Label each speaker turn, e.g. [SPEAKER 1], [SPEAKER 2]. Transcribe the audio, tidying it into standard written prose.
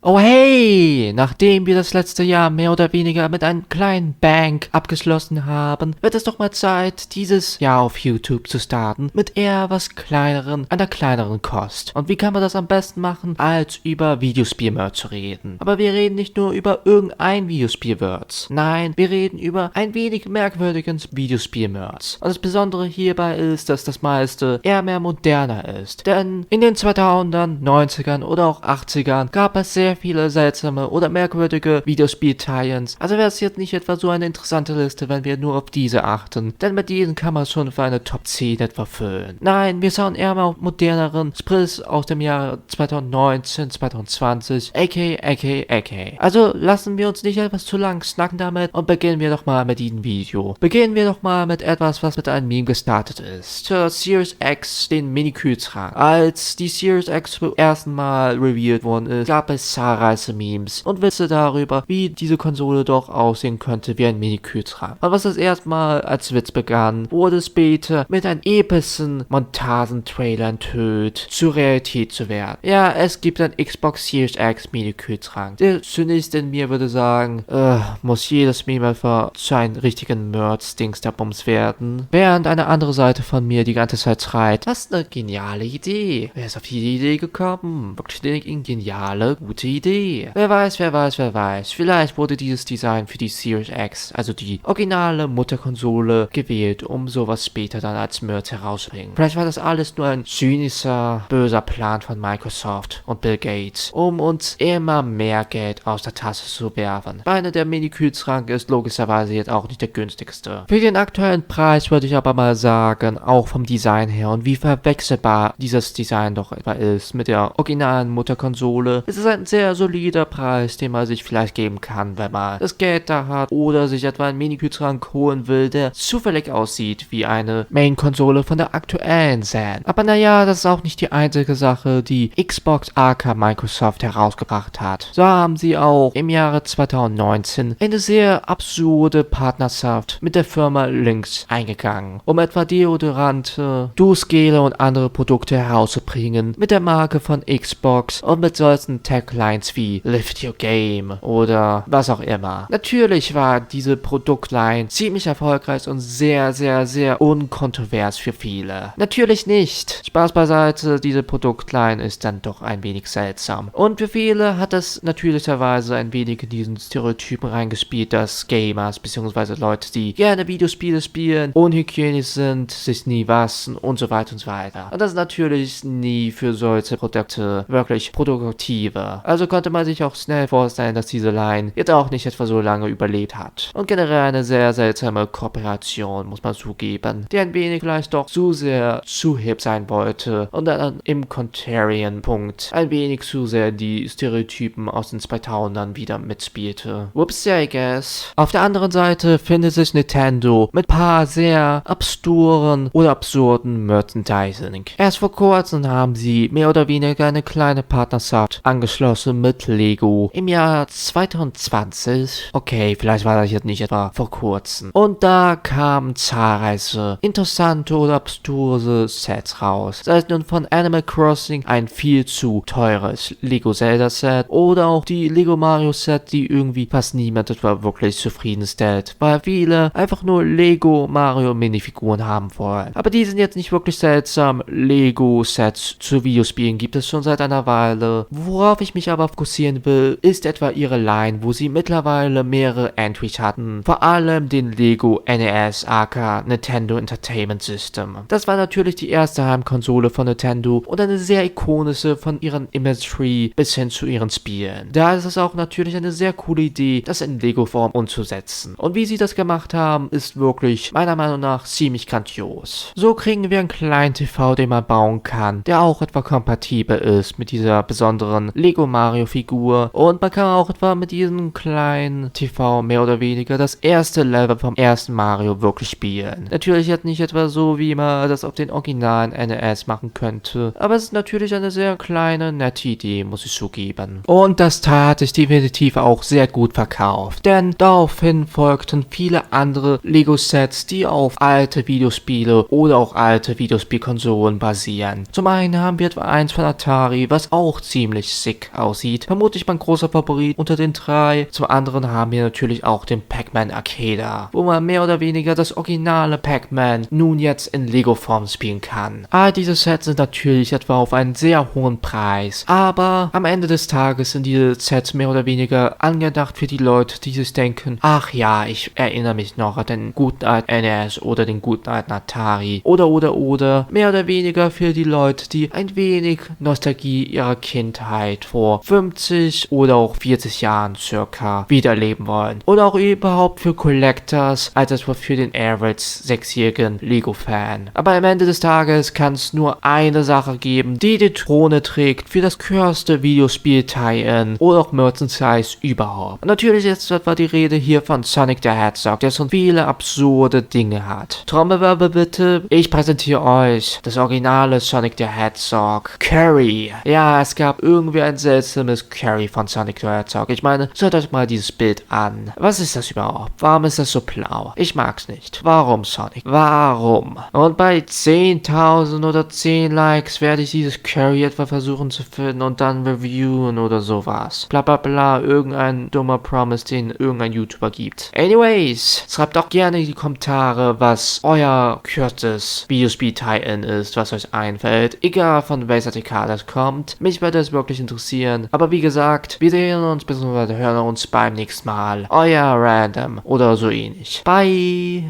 [SPEAKER 1] Oh hey! Nachdem wir das letzte Jahr mehr oder weniger mit einem kleinen Bang abgeschlossen haben, wird es doch mal Zeit, dieses Jahr auf YouTube zu starten mit eher was kleineren, einer kleineren Kost. Und wie kann man das am besten machen, als über Videospiel-Merch zu reden? Aber wir reden nicht nur über irgendein Videospiel-Merch. Nein, wir reden über ein wenig merkwürdiges Videospiel-Merch. Und das Besondere hierbei ist, dass das meiste eher mehr moderner ist. Denn in den 2000ern, 90ern oder auch 80ern gab es sehr viele seltsame oder merkwürdige Videospiel-Tie-ins. Also wäre es jetzt nicht etwa so eine interessante Liste, wenn wir nur auf diese achten. Denn mit diesen kann man schon für eine Top 10 etwa füllen. Nein, wir schauen eher mal auf moderneren Spriss aus dem Jahre 2019, 2020, aka. Also lassen wir uns nicht etwas zu lang snacken damit und beginnen wir doch mal mit diesem Video. Beginnen wir doch mal mit etwas, was mit einem Meme gestartet ist. Zur Series X, den Mini-Kühlschrank. Als die Series X zum ersten Mal revealed worden ist, gab es zahlreiche Memes und Witze darüber, wie diese Konsole doch aussehen könnte wie ein Mini-Kühlschrank. Und was das erstmal als Witz begann, wurde später mit einem epischen Montagen-Trailer enthüllt, zur Realität zu werden. Ja, es gibt ein Xbox Series X Mini-Kühlschrank. Der Zyniker in mir würde sagen, muss jedes Meme einfach zu einem richtigen Merch-Dings-Bums werden. Während eine andere Seite von mir die ganze Zeit schreit, das ist eine geniale Idee. Wer ist auf die Idee gekommen? Wirklich eine geniale, gute Idee. Wer weiß. Vielleicht wurde dieses Design für die Series X, also die originale Mutterkonsole, gewählt, um sowas später dann als Merch herauszubringen. Vielleicht war das alles nur ein zynischer, böser Plan von Microsoft und Bill Gates, um uns immer mehr Geld aus der Tasse zu werfen. Einer der Mini-Kühlschrank ist logischerweise jetzt auch nicht der günstigste. Für den aktuellen Preis würde ich aber mal sagen, auch vom Design her und wie verwechselbar dieses Design doch etwa ist mit der originalen Mutterkonsole, ist es ein sehr solider Preis, den man sich vielleicht geben kann, wenn man das Geld da hat oder sich etwa einen Mini-Kühlschrank holen will, der zufällig aussieht wie eine Main-Konsole von der aktuellen Zen. Aber naja, das ist auch nicht die einzige Sache, die Xbox aka Microsoft herausgebracht hat. So haben sie auch im Jahre 2019 eine sehr absurde Partnerschaft mit der Firma Lynx eingegangen, um etwa Deodorante, Duschgele und andere Produkte herauszubringen mit der Marke von Xbox und mit solchen Taglines wie Lift Your Game oder was auch immer. Natürlich war diese Produktline ziemlich erfolgreich und sehr unkontrovers für viele. Natürlich nicht. Spaß beiseite, diese Produktline ist dann doch ein wenig seltsam. Und für viele hat es natürlicherweise ein wenig in diesen Stereotypen reingespielt, dass Gamers bzw. Leute, die gerne Videospiele spielen, unhygienisch sind, sich nie waschen und so weiter und so weiter. Und das ist natürlich nie für solche Produkte wirklich produktive. Also konnte man sich auch schnell vorstellen, dass diese Line jetzt auch nicht etwa so lange überlebt hat. Und generell eine sehr seltsame Kooperation, muss man zugeben, die ein wenig vielleicht doch zu sehr zu hip sein wollte und dann im Contrarian-Punkt ein wenig zu sehr die Stereotypen aus den 2000ern wieder mitspielte. Whoops, I guess. Auf der anderen Seite findet sich Nintendo mit paar sehr absurden oder absurden Merchandising. Erst vor kurzem haben sie mehr oder weniger eine kleine Partnerschaft angeschlossen mit Lego im Jahr 2020. Okay, vielleicht war das jetzt nicht etwa vor kurzem. Und da kamen zahlreiche interessante oder abstruse Sets raus. Sei es nun von Animal Crossing ein viel zu teures Lego Zelda Set oder auch die Lego Mario Set, die irgendwie fast niemand etwa wirklich zufriedenstellt, weil viele einfach nur Lego Mario Minifiguren haben wollen. Aber die sind jetzt nicht wirklich seltsam. Lego Sets zu Videospielen gibt es schon seit einer Weile. Worauf ich mich aber fokussieren will, ist etwa ihre Line, wo sie mittlerweile mehrere Entries hatten. Vor allem den Lego NES aka Nintendo Entertainment System. Das war natürlich die erste Heimkonsole von Nintendo und eine sehr ikonische von ihren Imagery bis hin zu ihren Spielen. Da ist es auch natürlich eine sehr coole Idee, das in Lego-Form umzusetzen. Und wie sie das gemacht haben, ist wirklich meiner Meinung nach ziemlich grandios. So kriegen wir einen kleinen TV, den man bauen kann, der auch etwa kompatibel ist mit dieser besonderen Lego Mario Figur und man kann auch etwa mit diesem kleinen TV mehr oder weniger das erste Level vom ersten Mario wirklich spielen. Natürlich jetzt nicht etwa so, wie man das auf den originalen NES machen könnte, aber es ist natürlich eine sehr kleine, nette Idee, muss ich zugeben. Und das tat sich definitiv auch sehr gut verkauft, denn daraufhin folgten viele andere Lego-Sets, die auf alte Videospiele oder auch alte Videospielkonsolen basieren. Zum einen haben wir etwa eins von Atari, was auch ziemlich sick aussieht. aussieht. Vermutlich mein großer Favorit unter den 3. Zum anderen haben wir natürlich auch den Pac-Man Arcade, wo man mehr oder weniger das originale Pac-Man nun jetzt in Lego-Form spielen kann. All diese Sets sind natürlich etwa auf einen sehr hohen Preis, aber am Ende des Tages sind diese Sets mehr oder weniger angedacht für die Leute, die sich denken, ach ja, ich erinnere mich noch an den guten alten NES oder den guten alten Atari oder mehr oder weniger für die Leute, die ein wenig Nostalgie ihrer Kindheit vor 50 oder auch 40 Jahren circa wiederleben wollen. Oder auch überhaupt für Collectors, als etwa für den average 6-jährigen Lego-Fan. Aber am Ende des Tages kann es nur eine Sache geben, die die Throne trägt für das körste Videospiel-Tie-In oder auch Merchandise überhaupt. Und natürlich ist etwa die Rede hier von Sonic the Hedgehog, der so viele absurde Dinge hat. Trommelwirbel bitte, ich präsentiere euch das originale Sonic the Hedgehog Curry. Ja, es gab irgendwie ein seltsames Curry von Sonic the Hedgehog. Ich meine, schaut euch mal dieses Bild an. Was ist das überhaupt? Warum ist das so blau? Ich mag's nicht. Warum, Sonic? Warum? Und bei 10.000 oder 10 Likes werde ich dieses Curry etwa versuchen zu finden und dann reviewen oder sowas. Bla bla bla, irgendein dummer Promise, den irgendein YouTuber gibt. Anyways, schreibt doch gerne in die Kommentare, was euer kürzes Videospiel-Tie-In ist, was euch einfällt. Egal von welcher TK das kommt. Mich würde es wirklich interessieren. Aber wie gesagt, wir sehen uns bzw. hören uns beim nächsten Mal. Euer Random oder so ähnlich. Bye!